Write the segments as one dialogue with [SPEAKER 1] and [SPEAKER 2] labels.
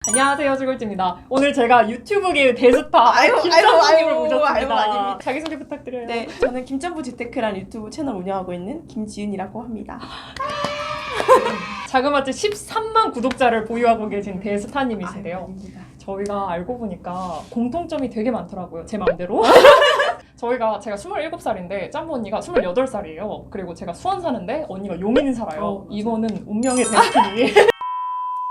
[SPEAKER 1] 안녕하세요, 주골지입니다. 오늘 제가 유튜브계 대스타 김정부님을 모셨습니다. 자기소개 부탁드려요.
[SPEAKER 2] 네, 저는 김정부 재테크란 유튜브 채널 운영하고 있는 김지윤이라고 합니다.
[SPEAKER 1] 자그마치 13만 구독자를 보유하고 계신 대스타님이신데요.
[SPEAKER 2] 아닙니다.
[SPEAKER 1] 저희가 알고 보니까 공통점이 되게 많더라고요. 제 맘대로. 제가 27살인데 짬보 언니가 28살이에요. 그리고 제가 수원 사는데 언니가 용인 살아요. 이거는 운명의 데스티니.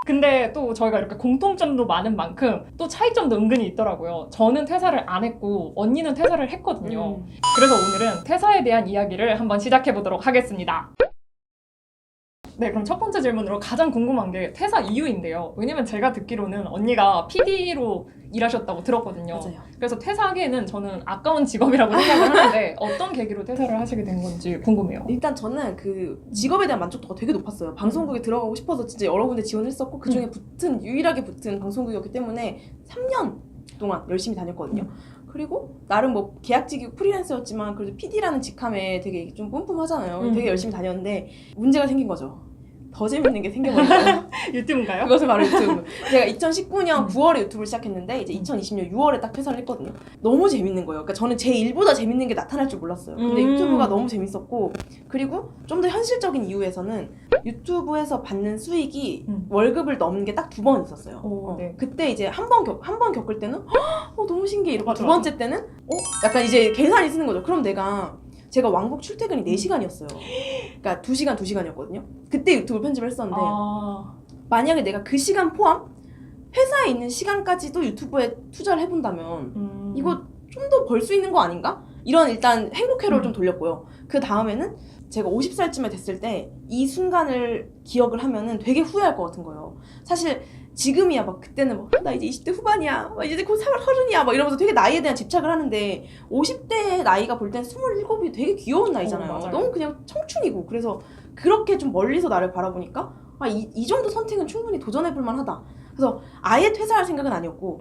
[SPEAKER 1] 근데 또 저희가 이렇게 공통점도 많은 만큼 또 차이점도 은근히 있더라고요. 저는 퇴사를 안 했고 언니는 퇴사를 했거든요. 그래서 오늘은 퇴사에 대한 이야기를 한번 시작해보도록 하겠습니다. 네, 그럼 첫 번째 질문으로 가장 궁금한 게 퇴사 이유인데요. 왜냐면 제가 듣기로는 언니가 PD로 일하셨다고 들었거든요.
[SPEAKER 2] 맞아요.
[SPEAKER 1] 그래서 퇴사하기에는 저는 아까운 직업이라고 생각을 하는데 어떤 계기로 퇴사를 하시게 된 건지 궁금해요.
[SPEAKER 2] 일단 저는 그 직업에 대한 만족도가 되게 높았어요. 방송국에 들어가고 싶어서 진짜 여러 군데 지원했었고 그 중에 유일하게 붙은 방송국이었기 때문에 3년 동안 열심히 다녔거든요. 그리고 나름 뭐 계약직이고 프리랜서였지만 그래도 PD라는 직함에 되게 좀 뿜뿜하잖아요. 되게 열심히 다녔는데 문제가 생긴 거죠. 더 재밌는 게 생겨버렸어요.
[SPEAKER 1] 유튜브인가요?
[SPEAKER 2] 그것을 바로 유튜브. 제가 2019년 9월에 유튜브를 시작했는데 이제 2020년 6월에 딱 퇴사를 했거든요. 너무 재밌는 거예요. 그러니까 저는 제 일보다 재밌는 게 나타날 줄 몰랐어요. 근데 유튜브가 너무 재밌었고 그리고 좀 더 현실적인 이유에서는 유튜브에서 받는 수익이 월급을 넘는 게 딱 2번 있었어요.
[SPEAKER 1] 네.
[SPEAKER 2] 그때 이제 한 번 겪을 때는 너무 신기해 이러고
[SPEAKER 1] 맞아,
[SPEAKER 2] 두 번째 때는 약간 이제 계산이 쓰는 거죠. 그럼 제가 왕복 출퇴근이 4시간이었어요. 그러니까 2시간, 2시간이었거든요. 그때 유튜브 편집을 했었는데 만약에 내가 그 시간 포함 회사에 있는 시간까지도 유튜브에 투자를 해본다면 이거 좀 더 벌 수 있는 거 아닌가? 이런 일단 행복회로를 좀 돌렸고요. 그 다음에는 제가 50살쯤에 됐을 때 이 순간을 기억을 하면은 되게 후회할 것 같은 거예요. 사실 지금이야 막 그때는 막 나 이제 20대 후반이야 막 이제 곧 30이야 막 이러면서 되게 나이에 대한 집착을 하는데 50대 나이가 볼 땐 27이 되게 귀여운 나이잖아요. 너무 그냥 청춘이고 그래서 그렇게 좀 멀리서 나를 바라보니까 이 정도 선택은 충분히 도전해볼 만하다. 그래서 아예 퇴사할 생각은 아니었고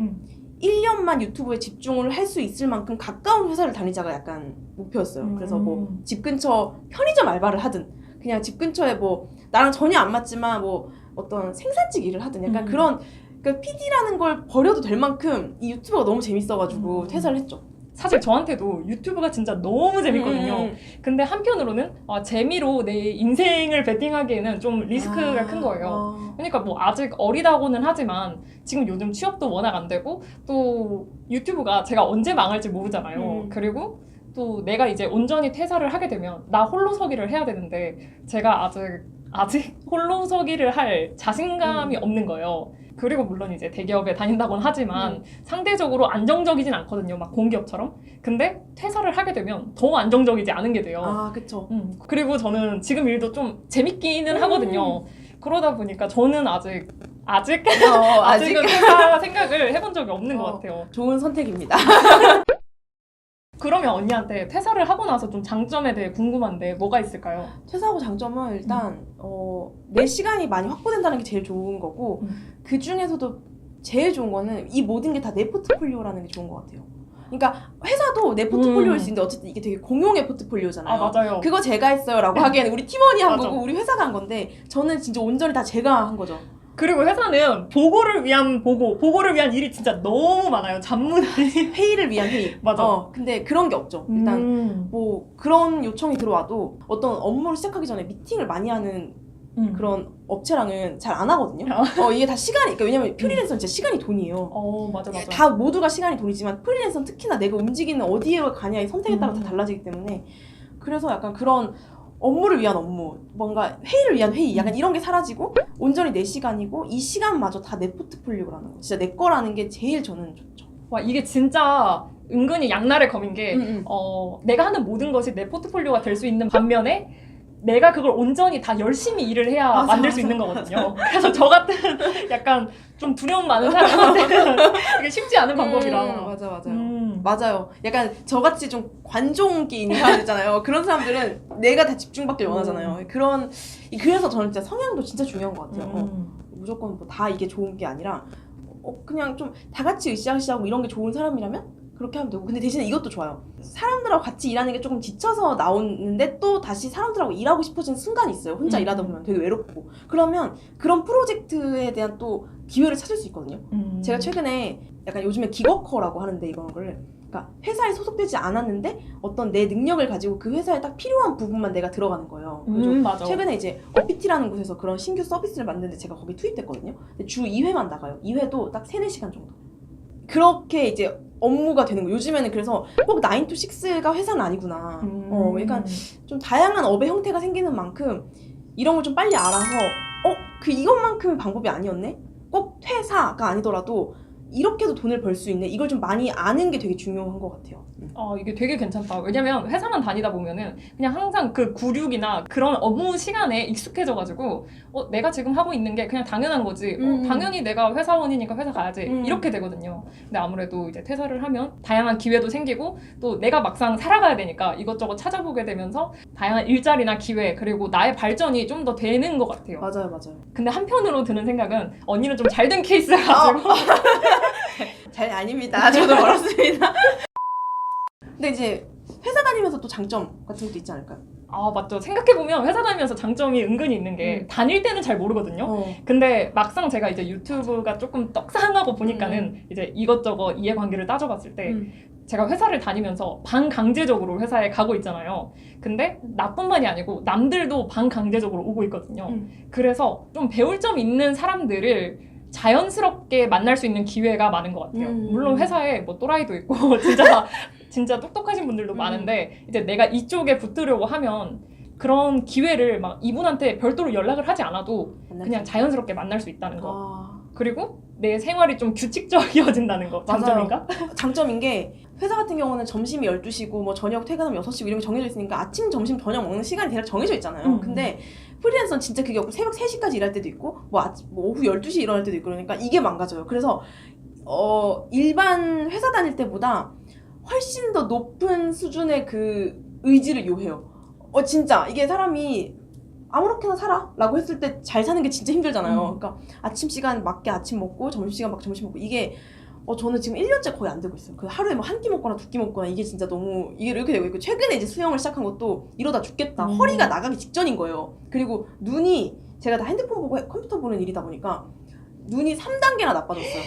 [SPEAKER 2] 1년만 유튜브에 집중을 할 수 있을 만큼 가까운 회사를 다니자가 약간 목표였어요. 그래서 뭐 집 근처 편의점 알바를 하든 그냥 집 근처에 뭐 나랑 전혀 안 맞지만 뭐 어떤 생산직 일을 하든 약간 그런 그러니까 PD라는 걸 버려도 될 만큼 이 유튜브가 너무 재밌어가지고 퇴사를 했죠.
[SPEAKER 1] 사실 저한테도 유튜브가 진짜 너무 재밌거든요. 근데 한편으로는 재미로 내 인생을 베팅하기에는 좀 리스크가 큰 거예요. 그러니까 뭐 아직 어리다고는 하지만 지금 요즘 취업도 워낙 안 되고 또 유튜브가 제가 언제 망할지 모르잖아요. 그리고 또 내가 이제 온전히 퇴사를 하게 되면 나 홀로서기를 해야 되는데 제가 아직 홀로서기를 할 자신감이 없는 거예요. 그리고 물론 이제 대기업에 다닌다고는 하지만 상대적으로 안정적이진 않거든요. 막 공기업처럼. 근데 퇴사를 하게 되면 더 안정적이지 않은 게 돼요.
[SPEAKER 2] 그쵸.
[SPEAKER 1] 그리고 저는 지금 일도 좀 재밌기는 하거든요. 그러다 보니까 저는 아직은 퇴사 생각을 해본 적이 없는 것 같아요.
[SPEAKER 2] 좋은 선택입니다.
[SPEAKER 1] 그러면 언니한테 퇴사를 하고 나서 좀 장점에 대해 궁금한데 뭐가 있을까요?
[SPEAKER 2] 퇴사하고 장점은 일단 내 시간이 많이 확보된다는 게 제일 좋은 거고 그 중에서도 제일 좋은 거는 이 모든 게 다 내 포트폴리오라는 게 좋은 것 같아요. 그러니까 회사도 내 포트폴리오일 수 있는데 어쨌든 이게 되게 공용의 포트폴리오잖아요.
[SPEAKER 1] 맞아요.
[SPEAKER 2] 그거 제가 했어요 라고 하기에는 우리 팀원이 한
[SPEAKER 1] 맞아.
[SPEAKER 2] 거고 우리 회사가 한 건데 저는 진짜 온전히 다 제가 한 거죠.
[SPEAKER 1] 그리고 회사는 보고를 위한 일이 진짜 너무 많아요. 잡무들이.
[SPEAKER 2] 회의를 위한 회의.
[SPEAKER 1] 맞아.
[SPEAKER 2] 근데 그런 게 없죠. 일단 뭐 그런 요청이 들어와도 어떤 업무를 시작하기 전에 미팅을 많이 하는 그런 업체랑은 잘 안 하거든요. 이게 다 시간이, 그러니까 왜냐면 프리랜서는 진짜 시간이 돈이에요.
[SPEAKER 1] 맞아.
[SPEAKER 2] 다 모두가 시간이 돈이지만 프리랜서는 특히나 내가 움직이는 어디에 가냐의 선택에 따라 다 달라지기 때문에 그래서 약간 그런 업무를 위한 업무, 뭔가 회의를 위한 회의, 약간 이런 게 사라지고 온전히 내 시간이고 이 시간마저 다 내 포트폴리오라는 거. 진짜 내 거라는 게 제일 저는 좋죠.
[SPEAKER 1] 와, 이게 진짜 은근히 양날의 검인 게 내가 하는 모든 것이 내 포트폴리오가 될 수 있는 반면에 내가 그걸 온전히 다 열심히 일을 해야 만들 수 있는 거거든요. 그래서 저 같은 약간 좀 두려움 많은 사람한테는 이게 쉽지 않은 방법이라.
[SPEAKER 2] 맞아요. 약간 저같이 좀 관종기 있는 사람들 있잖아요. 그런 사람들은 내가 다 집중받길 원하잖아요. 그래서 저는 진짜 성향도 진짜 중요한 것 같아요. 무조건 뭐 다 이게 좋은 게 아니라 그냥 좀 다 같이 으쌰으쌰하고 이런 게 좋은 사람이라면 그렇게 하면 되고. 근데 대신에 이것도 좋아요. 사람들하고 같이 일하는 게 조금 지쳐서 나오는데 또 다시 사람들하고 일하고 싶어지는 순간이 있어요. 혼자 일하다 보면 되게 외롭고. 그러면 그런 프로젝트에 대한 또 기회를 찾을 수 있거든요. 제가 최근에 약간 요즘에 기워커라고 하는데 이거를 그러니까 회사에 소속되지 않았는데 어떤 내 능력을 가지고 그 회사에 딱 필요한 부분만 내가 들어가는 거예요.
[SPEAKER 1] 맞아.
[SPEAKER 2] 최근에 이제 어피티라는 곳에서 그런 신규 서비스를 만드는데 제가 거기 투입됐거든요. 근데 주 2회만 나가요. 2회도 딱 3-4시간 정도. 그렇게 이제 업무가 되는 거예요. 요즘에는 그래서 꼭 9 to 6가 회사는 아니구나. 그러니까 좀 다양한 업의 형태가 생기는 만큼 이런 걸 좀 빨리 알아서 그 이것만큼의 방법이 아니었네? 꼭 퇴사가 아니더라도 이렇게도 돈을 벌 수 있네. 이걸 좀 많이 아는 게 되게 중요한 것 같아요.
[SPEAKER 1] 이게 되게 괜찮다. 왜냐면 회사만 다니다 보면은 그냥 항상 그 굴욕이나 그런 업무 시간에 익숙해져가지고 내가 지금 하고 있는 게 그냥 당연한 거지. 당연히 내가 회사원이니까 회사 가야지. 이렇게 되거든요. 근데 아무래도 이제 퇴사를 하면 다양한 기회도 생기고 또 내가 막상 살아가야 되니까 이것저것 찾아보게 되면서 다양한 일자리나 기회 그리고 나의 발전이 좀 더 되는 것 같아요.
[SPEAKER 2] 맞아요.
[SPEAKER 1] 근데 한편으로 드는 생각은 언니는 좀 잘 된 케이스여가지고
[SPEAKER 2] 잘 아닙니다. 저도 멀었습니다. 근데 이제 회사 다니면서 또 장점 같은 것도 있지 않을까요?
[SPEAKER 1] 맞죠. 생각해보면 회사 다니면서 장점이 은근히 있는 게 다닐 때는 잘 모르거든요. 근데 막상 제가 이제 유튜브가 조금 떡상하고 보니까는 이제 이것저것 이해관계를 따져봤을 때 제가 회사를 다니면서 반강제적으로 회사에 가고 있잖아요. 근데 나뿐만이 아니고 남들도 반강제적으로 오고 있거든요. 그래서 좀 배울 점 있는 사람들을 자연스럽게 만날 수 있는 기회가 많은 것 같아요. 물론 회사에 뭐 또라이도 있고 진짜 똑똑하신 분들도 많은데 이제 내가 이쪽에 붙으려고 하면 그런 기회를 막 이분한테 별도로 연락을 하지 않아도 그냥 자연스럽게 만날 수 있다는 거. 그리고 내 생활이 좀 규칙적이어진다는 거. 장점인가?
[SPEAKER 2] 장점인 게 회사 같은 경우는 점심이 12시고 뭐 저녁 퇴근하면 6시고 이런 게 정해져 있으니까 아침, 점심, 저녁 먹는 시간이 대략 정해져 있잖아요. 근데 프리랜서는 진짜 그게 없고 새벽 3시까지 일할 때도 있고 뭐 오후 12시에 일어날 때도 있고 그러니까 이게 망가져요. 그래서 일반 회사 다닐 때보다 훨씬 더 높은 수준의 그 의지를 요해요. 진짜 이게 사람이 아무렇게나 살아 라고 했을 때 잘 사는 게 진짜 힘들잖아요. 그러니까 아침 시간 맞게 아침 먹고 점심시간 맞게 점심 먹고 이게 저는 지금 1년째 거의 안 되고 있어요. 그 하루에 뭐 한 끼 먹거나 2끼 먹거나 이게 진짜 너무 이게 이렇게 되고 있고 최근에 이제 수영을 시작한 것도 이러다 죽겠다. 허리가 나가기 직전인 거예요. 그리고 눈이 제가 다 핸드폰 보고 컴퓨터 보는 일이다 보니까 눈이 3단계나 나빠졌어요.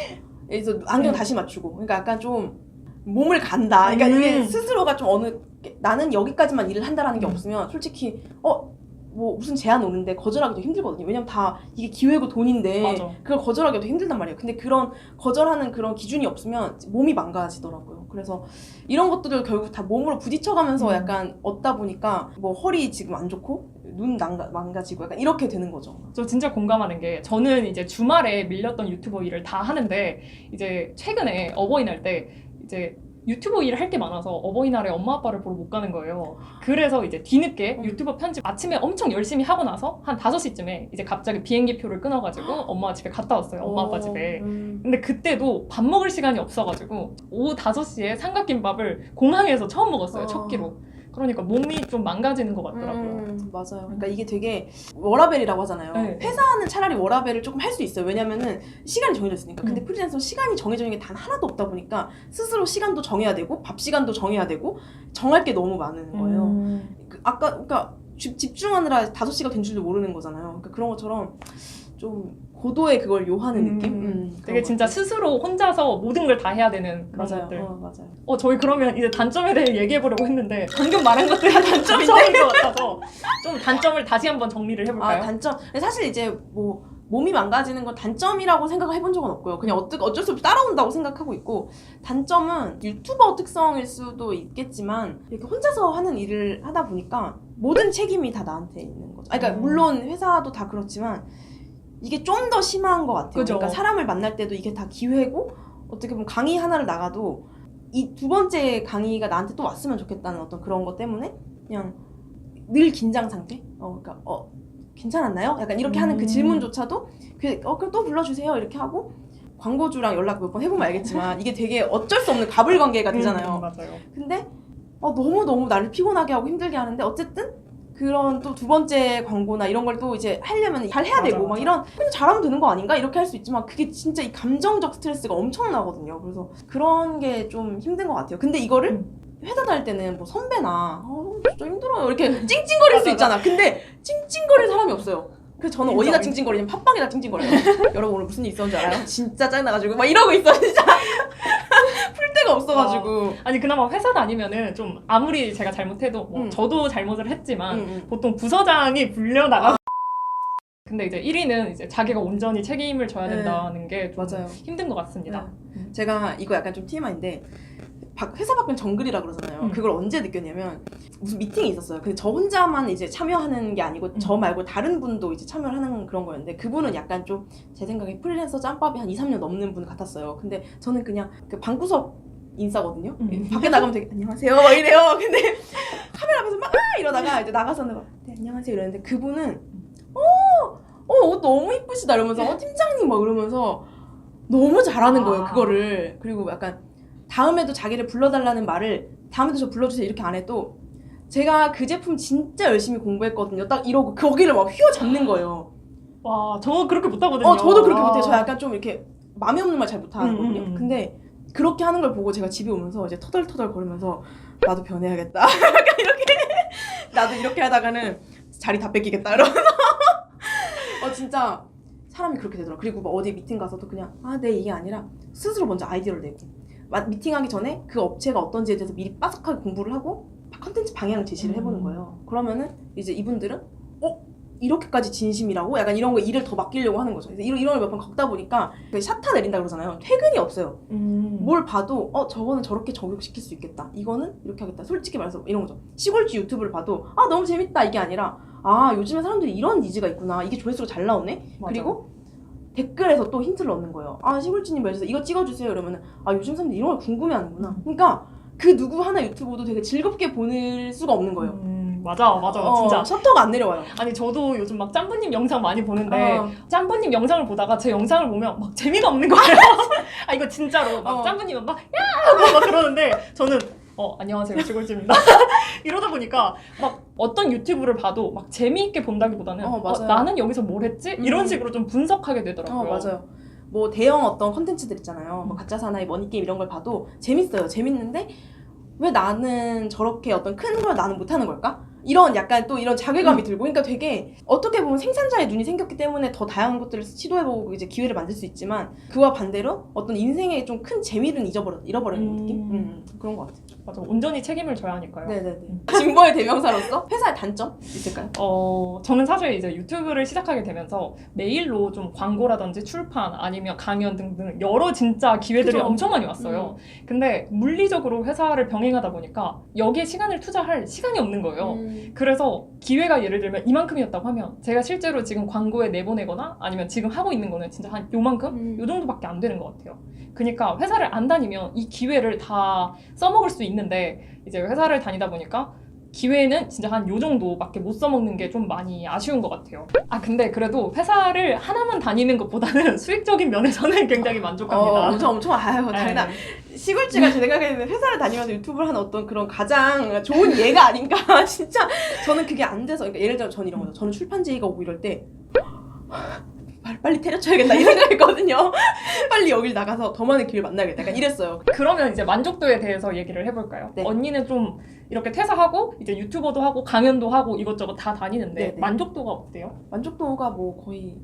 [SPEAKER 2] 그래서 안경 다시 맞추고 그러니까 약간 좀 몸을 간다. 그러니까 이게 스스로가 좀 나는 여기까지만 일을 한다라는 게 없으면 솔직히 뭐 무슨 제안 오는데 거절하기도 힘들거든요. 왜냐면 다 이게 기회고 돈인데
[SPEAKER 1] 맞아.
[SPEAKER 2] 그걸 거절하기도 힘들단 말이에요. 근데 그런 거절하는 그런 기준이 없으면 몸이 망가지더라고요. 그래서 이런 것들을 결국 다 몸으로 부딪혀가면서 약간 얻다 보니까 뭐 허리 지금 안 좋고 눈 망가지고 약간 이렇게 되는 거죠.
[SPEAKER 1] 저 진짜 공감하는 게 저는 이제 주말에 밀렸던 유튜버 일을 다 하는데 이제 최근에 어버이날 때 이제 유튜브 일을 할 게 많아서 어버이날에 엄마 아빠를 보러 못 가는 거예요. 그래서 이제 뒤늦게 유튜버 편집 아침에 엄청 열심히 하고 나서 한 5시쯤에 이제 갑자기 비행기 표를 끊어가지고 엄마 집에 갔다 왔어요. 엄마 아빠 집에. 근데 그때도 밥 먹을 시간이 없어가지고 오후 5시에 삼각김밥을 공항에서 처음 먹었어요. 첫 끼로. 그러니까 몸이 좀 망가지는 것 같더라고요.
[SPEAKER 2] 맞아요. 그러니까 이게 되게 워라벨이라고 하잖아요.
[SPEAKER 1] 네.
[SPEAKER 2] 회사는 차라리 워라벨을 조금 할 수 있어요. 왜냐면은 시간이 정해져 있으니까. 근데 프리랜서는 시간이 정해져 있는 게 단 하나도 없다 보니까 스스로 시간도 정해야 되고 밥 시간도 정해야 되고 정할 게 너무 많은 거예요. 그러니까 집중하느라 5시가 된 줄도 모르는 거잖아요. 그러니까 그런 것처럼 좀 고도의 그걸 요하는 느낌?
[SPEAKER 1] 되게 진짜 스스로 혼자서 모든 걸 다 해야 되는 그런
[SPEAKER 2] 맞아요.
[SPEAKER 1] 것들.
[SPEAKER 2] 맞아요.
[SPEAKER 1] 저희 그러면 이제 단점에 대해 얘기해보려고 했는데 방금 말한 것들이 다 단점인 것 같아서 좀 단점을 다시 한번 정리를 해볼까요?
[SPEAKER 2] 단점. 사실 이제 뭐 몸이 망가지는 건 단점이라고 생각을 해본 적은 없고요. 그냥 어쩔 수 없이 따라온다고 생각하고 있고 단점은 유튜버 특성일 수도 있겠지만 이렇게 혼자서 하는 일을 하다 보니까 모든 책임이 다 나한테 있는 거죠. 그러니까 물론 회사도 다 그렇지만 이게 좀 더 심한 것 같아요.
[SPEAKER 1] 그죠.
[SPEAKER 2] 그러니까 사람을 만날 때도 이게 다 기회고 어떻게 보면 강의 하나를 나가도 이 2번째 강의가 나한테 또 왔으면 좋겠다는 어떤 그런 것 때문에 그냥 늘 긴장 상태? 그러니까 괜찮았나요? 약간 이렇게 하는 그 질문조차도 그럼 또 불러주세요 이렇게 하고 광고주랑 연락 몇 번 해보면 알겠지만 이게 되게 어쩔 수 없는 가불관계가 되잖아요.
[SPEAKER 1] 맞아요.
[SPEAKER 2] 근데 너무 나를 피곤하게 하고 힘들게 하는데 어쨌든 그런 또 두 번째 광고나 이런 걸 또 이제 하려면 잘 해야 되고 막
[SPEAKER 1] 맞아.
[SPEAKER 2] 이런 그냥 잘하면 되는 거 아닌가 이렇게 할 수 있지만 그게 진짜 이 감정적 스트레스가 엄청나거든요. 그래서 그런 게 좀 힘든 것 같아요. 근데 이거를 회사 다닐 때는 뭐 선배나 진짜 힘들어요 이렇게 찡찡거릴 수 있잖아. 근데 찡찡거릴 사람이 없어요. 그래서 저는
[SPEAKER 1] 인정,
[SPEAKER 2] 어디다
[SPEAKER 1] 인정.
[SPEAKER 2] 찡찡거리냐면 팟빵에다 찡찡거려요. 여러분 오늘 무슨 일 있었는지 알아요? 진짜 짜증나가지고 막 이러고 있어 진짜. 풀 데가 없어가지고.
[SPEAKER 1] 아니 그나마 회사 다니면은 좀 아무리 제가 잘못해도 뭐 저도 잘못을 했지만 보통 부서장이 불려나가서 근데 이제 1위는 이제 자기가 온전히 책임을 져야 된다는 게 좀
[SPEAKER 2] 맞아요.
[SPEAKER 1] 힘든 것 같습니다.
[SPEAKER 2] 제가 이거 약간 좀 TMI인데 회사 밖은 정글이라 그러잖아요. 그걸 언제 느꼈냐면 무슨 미팅이 있었어요. 근데 저 혼자만 이제 참여하는 게 아니고 저 말고 다른 분도 이제 참여를 하는 그런 거였는데 그분은 약간 좀 제 생각에 프리랜서 짬밥이 한 2, 3년 넘는 분 같았어요. 근데 저는 그냥 그 방구석 인싸거든요. 밖에 나가면 되게 안녕하세요 막 이래요. 근데 카메라 앞에서 막 이러다가 이제 나가서는 막 네, 안녕하세요 이러는데 그분은 옷 너무 이쁘시다 이러면서 팀장님 막 이러면서 너무 잘하는 거예요 그거를. 그리고 약간 다음에도 자기를 불러달라는 말을 다음에도 저 불러주세요 이렇게 안 해도 제가 그 제품 진짜 열심히 공부했거든요 딱 이러고 거기를 막 휘어잡는 거예요.
[SPEAKER 1] 와, 저 그렇게 못하거든요.
[SPEAKER 2] 저도 그렇게 못해요. 저 약간 좀 이렇게 마음이 없는 말 잘 못하거든요. 근데 그렇게 하는 걸 보고 제가 집에 오면서 이제 터덜터덜 거리면서 나도 변해야겠다. 약간 이렇게 나도 이렇게 하다가는 자리 다 뺏기겠다 이러면서 진짜 사람이 그렇게 되더라고요. 그리고 막 어디 미팅 가서도 그냥 네 이게 아니라 스스로 먼저 아이디어를 내고 미팅하기 전에 그 업체가 어떤지에 대해서 미리 빠삭하게 공부를 하고 컨텐츠 방향을 제시를 해보는 거예요. 그러면은 이제 이분들은 이렇게까지 진심이라고? 약간 이런 거 일을 더 맡기려고 하는 거죠. 그래서 이런 걸 몇 번 겪다 보니까 샤타 내린다 그러잖아요. 퇴근이 없어요. 뭘 봐도 저거는 저렇게 적용시킬 수 있겠다. 이거는 이렇게 하겠다. 솔직히 말해서 이런 거죠. 시골지 유튜브를 봐도 너무 재밌다 이게 아니라 요즘에 사람들이 이런 니즈가 있구나. 이게 조회수가 잘 나오네.
[SPEAKER 1] 맞아.
[SPEAKER 2] 그리고 댓글에서 또 힌트를 얻는 거예요. 시골지님 말해서 이거 찍어주세요. 이러면은 요즘 사람들이 이런 걸 궁금해하는구나. 그러니까 그 누구 하나 유튜브도 되게 즐겁게 보낼 수가 없는 거예요.
[SPEAKER 1] 맞아 진짜
[SPEAKER 2] 셔터가 안 내려와요.
[SPEAKER 1] 아니 저도 요즘 막 짬부님 영상 많이 보는데 짬부님 영상을 보다가 제 영상을 보면 막 재미가 없는 거예요. 이거 진짜로 막 짬부님은 막 야! 막 그러는데 저는 안녕하세요 시골집입니다. 이러다 보니까 막 어떤 유튜브를 봐도 막 재미있게 본다기보다는 나는 여기서 뭘 했지? 이런 식으로 좀 분석하게 되더라고요.
[SPEAKER 2] 맞아요. 뭐 대형 어떤 컨텐츠들 있잖아요. 뭐 가짜 사나이, 머니게임 이런 걸 봐도 재밌어요. 재밌는데 왜 나는 저렇게 어떤 큰 걸 나는 못하는 걸까? 이런 약간 또 이런 자괴감이 들고 그러니까 되게 어떻게 보면 생산자의 눈이 생겼기 때문에 더 다양한 것들을 시도해보고 이제 기회를 만들 수 있지만 그와 반대로 어떤 인생의 좀 큰 재미는 잃어버리는 느낌? 그런 것 같아요.
[SPEAKER 1] 맞아, 온전히 책임을 져야 하니까요.
[SPEAKER 2] 네네네. 진보의 대명사로서 회사의 단점 있을까요?
[SPEAKER 1] 저는 사실 이제 유튜브를 시작하게 되면서 메일로 좀 광고라든지 출판 아니면 강연 등등 여러 진짜 기회들이
[SPEAKER 2] 그죠.
[SPEAKER 1] 엄청 많이 왔어요. 근데 물리적으로 회사를 병행하다 보니까 여기에 시간을 투자할 시간이 없는 거예요. 그래서 기회가 예를 들면 이만큼이었다고 하면 제가 실제로 지금 광고에 내보내거나 아니면 지금 하고 있는 거는 진짜 한 요만큼? 요 정도밖에 안 되는 것 같아요. 그러니까 회사를 안 다니면 이 기회를 다 써먹을 수 있는데 이제 회사를 다니다 보니까 기회는 진짜 한 요 정도밖에 못 써먹는 게 좀 많이 아쉬운 것 같아요. 근데 그래도 회사를 하나만 다니는 것보다는 수익적인 면에서는 굉장히 만족합니다.
[SPEAKER 2] 엄청 당연한 시골지가 제 생각에는 회사를 다니면서 유튜브를 하는 어떤 그런 가장 좋은 예가 아닌가. 진짜 저는 그게 안 돼서 그러니까 예를 들어 저는 이런 거죠. 저는 출판 제의가 오고 이럴 때 빨리 때려쳐야겠다 이 생각했거든요. 빨리 여길 나가서 더 많은 기회를 만나야겠다. 약간 이랬어요.
[SPEAKER 1] 그러면 이제 만족도에 대해서 얘기를 해볼까요?
[SPEAKER 2] 네.
[SPEAKER 1] 언니는 좀 이렇게 퇴사하고 이제 유튜버도 하고 강연도 하고 이것저것 다 다니는데
[SPEAKER 2] 네네.
[SPEAKER 1] 만족도가 어때요?
[SPEAKER 2] 만족도가 뭐 거의